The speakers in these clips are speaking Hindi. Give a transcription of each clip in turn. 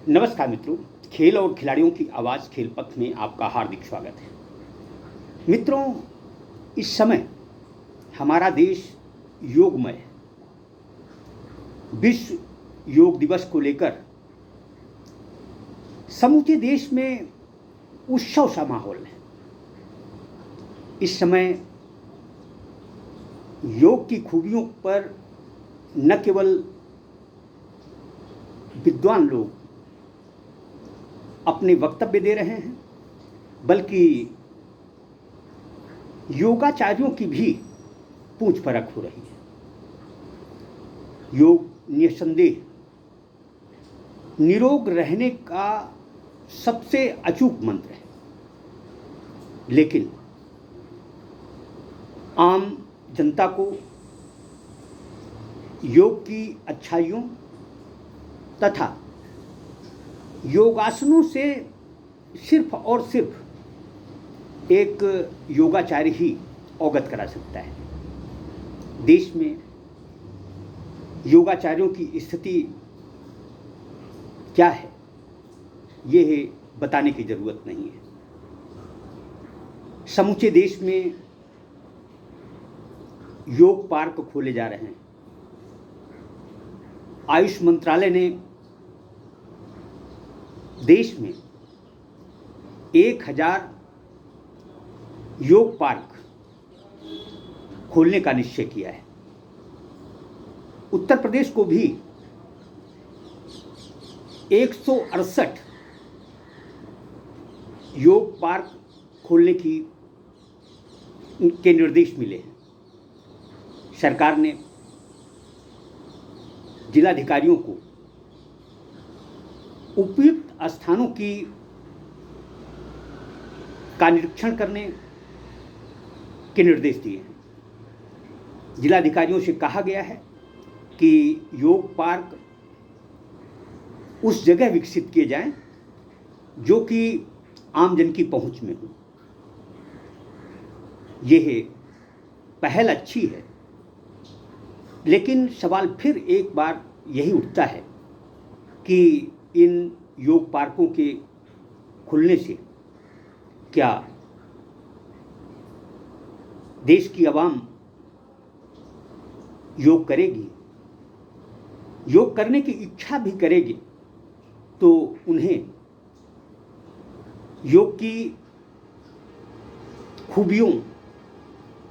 नमस्कार मित्रों, खेल और खिलाड़ियों की आवाज़ खेल पथ में आपका हार्दिक स्वागत है। मित्रों, इस समय हमारा देश योगमय है। विश्व योग दिवस को लेकर समूचे देश में उत्सव सा माहौल है। इस समय योग की खूबियों पर न केवल विद्वान लोग अपने वक्तव्य दे रहे हैं, बल्कि योगाचार्यों की भी पूछ परख हो रही है। योग निसंदेह निरोग रहने का सबसे अचूक मंत्र है, लेकिन आम जनता को योग की अच्छाइयों तथा योगासनों से सिर्फ और सिर्फ एक योगाचार्य ही अवगत करा सकता है। देश में योगाचार्यों की स्थिति क्या है, ये बताने की ज़रूरत नहीं है। समूचे देश में योग पार्क खोले जा रहे हैं। आयुष मंत्रालय ने देश में 1000 योग पार्क खोलने का निश्चय किया है। उत्तर प्रदेश को भी 168 योग पार्क खोलने के निर्देश मिले हैं। सरकार ने जिलाधिकारियों को उपयुक्त स्थानों का निरीक्षण करने के निर्देश दिए हैं। जिलाधिकारियों से कहा गया है कि योग पार्क उस जगह विकसित किए जाएं जो कि आम जन की पहुंच में हो। यह पहल अच्छी है, लेकिन सवाल फिर एक बार यही उठता है कि इन योग पार्कों के खुलने से क्या देश की आवाम योग करेगी? योग करने की इच्छा भी करेगी तो उन्हें योग की खूबियों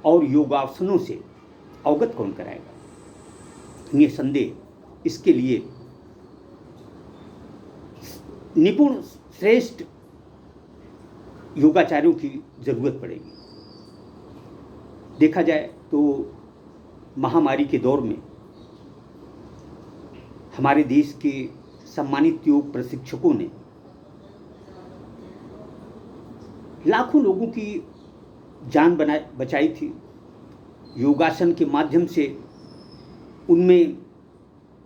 और योगासनों से अवगत कौन कराएगा? निसंदेह इसके लिए निपुण श्रेष्ठ योगाचार्यों की ज़रूरत पड़ेगी। देखा जाए तो महामारी के दौर में हमारे देश के सम्मानित योग प्रशिक्षकों ने लाखों लोगों की जान बचाई थी। योगासन के माध्यम से उनमें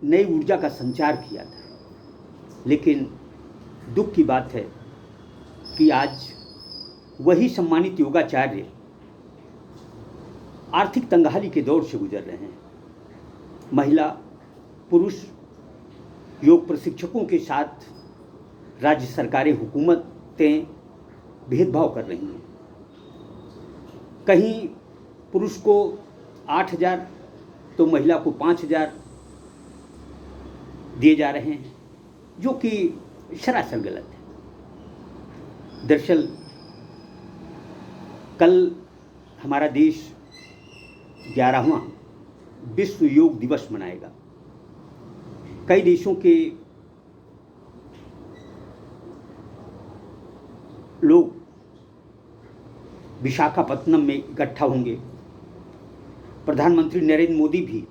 नई ऊर्जा का संचार किया था। लेकिन दुख की बात है कि आज वही सम्मानित योगाचार्य आर्थिक तंगहाली के दौर से गुजर रहे हैं। महिला पुरुष योग प्रशिक्षकों के साथ राज्य सरकारें, हुकूमतें भेदभाव कर रही हैं। कहीं पुरुष को 8000 तो महिला को 5000 दिए जा रहे हैं, जो कि सरासर गलत है। दरअसल कल हमारा देश 11वां विश्व योग दिवस मनाएगा। कई देशों के लोग विशाखापत्तनम में इकट्ठा होंगे। प्रधानमंत्री नरेंद्र मोदी भी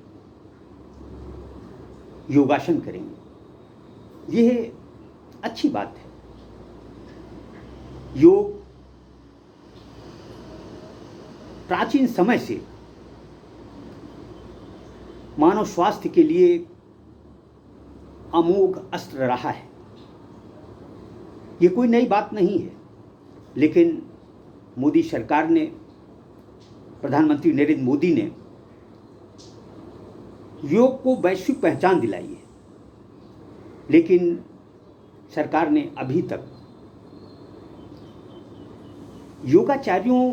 योगासन करेंगे। यह अच्छी बात है। योग प्राचीन समय से मानव स्वास्थ्य के लिए अमोघ अस्त्र रहा है। ये कोई नई बात नहीं है, लेकिन मोदी सरकार ने, प्रधानमंत्री नरेंद्र मोदी ने योग को वैश्विक पहचान दिलाई है। लेकिन सरकार ने अभी तक योगाचार्यों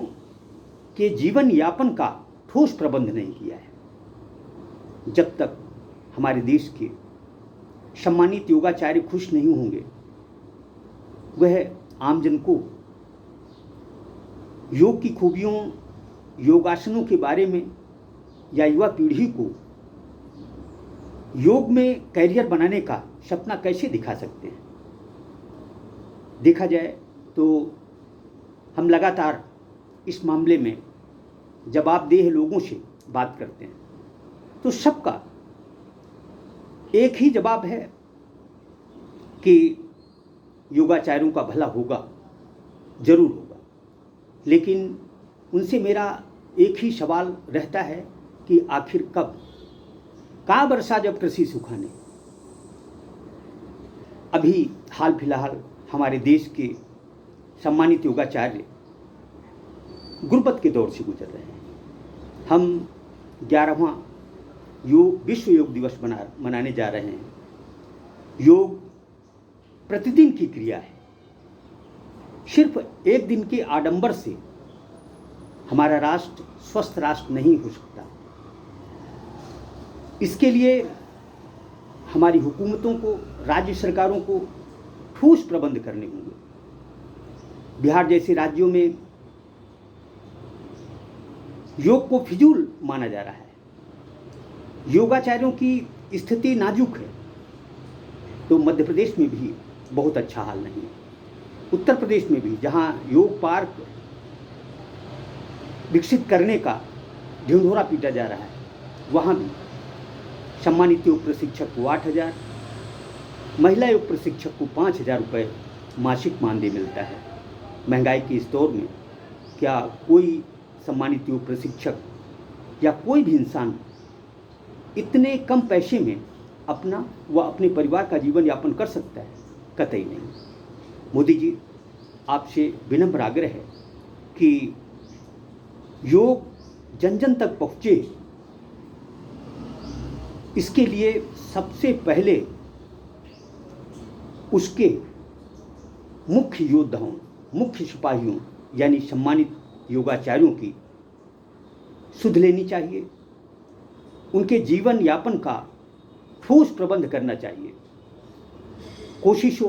के जीवन यापन का ठोस प्रबंध नहीं किया है। जब तक हमारे देश के सम्मानित योगाचार्य खुश नहीं होंगे, वह आमजन को योग की खूबियों, योगासनों के बारे में या युवा पीढ़ी को योग में कैरियर बनाने का सपना कैसे दिखा सकते हैं। देखा जाए तो हम लगातार इस मामले में जवाबदेह लोगों से बात करते हैं तो सबका एक ही जवाब है कि योगाचार्यों का भला होगा, जरूर होगा। लेकिन उनसे मेरा एक ही सवाल रहता है कि आखिर कब, का वर्षा जब कृषि सुखाने। अभी हाल फिलहाल हमारे देश के सम्मानित योगाचार्य गुरबत के दौर से गुजर रहे हैं। हम 11वां विश्व योग दिवस मनाने जा रहे हैं। योग प्रतिदिन की क्रिया है। सिर्फ एक दिन के आडंबर से हमारा राष्ट्र स्वस्थ राष्ट्र नहीं हो सकता। इसके लिए हमारी हुकूमतों को, राज्य सरकारों को ठोस प्रबंध करने होंगे। बिहार जैसे राज्यों में योग को फिजूल माना जा रहा है। योगाचार्यों की स्थिति नाजुक है, तो मध्य प्रदेश में भी बहुत अच्छा हाल नहीं है। उत्तर प्रदेश में भी, जहां योग पार्क विकसित करने का ढिंढोरा पीटा जा रहा है, वहां भी सम्मानित योग प्रशिक्षक को 8,000, महिला योग प्रशिक्षक को 5,000 रुपये मासिक मानदेय मिलता है। महंगाई के इस दौर में क्या कोई सम्मानित योग प्रशिक्षक या कोई भी इंसान इतने कम पैसे में अपना व अपने परिवार का जीवन यापन कर सकता है? कतई नहीं। मोदी जी, आपसे विनम्र आग्रह है कि योग जन जन तक पहुँचे। इसके लिए सबसे पहले उसके मुख्य योद्धाओं, मुख्य सिपाहियों यानी सम्मानित योगाचार्यों की सुध लेनी चाहिए। उनके जीवन यापन का ठोस प्रबंध करना चाहिए। कोशिश हो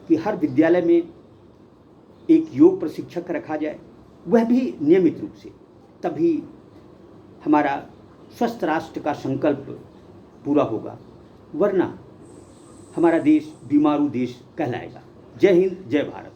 कि हर विद्यालय में एक योग प्रशिक्षक रखा जाए, वह भी नियमित रूप से। तभी हमारा स्वस्थ राष्ट्र का संकल्प पूरा होगा, वरना हमारा देश बीमारू देश कहलाएगा। जय हिंद, जय भारत।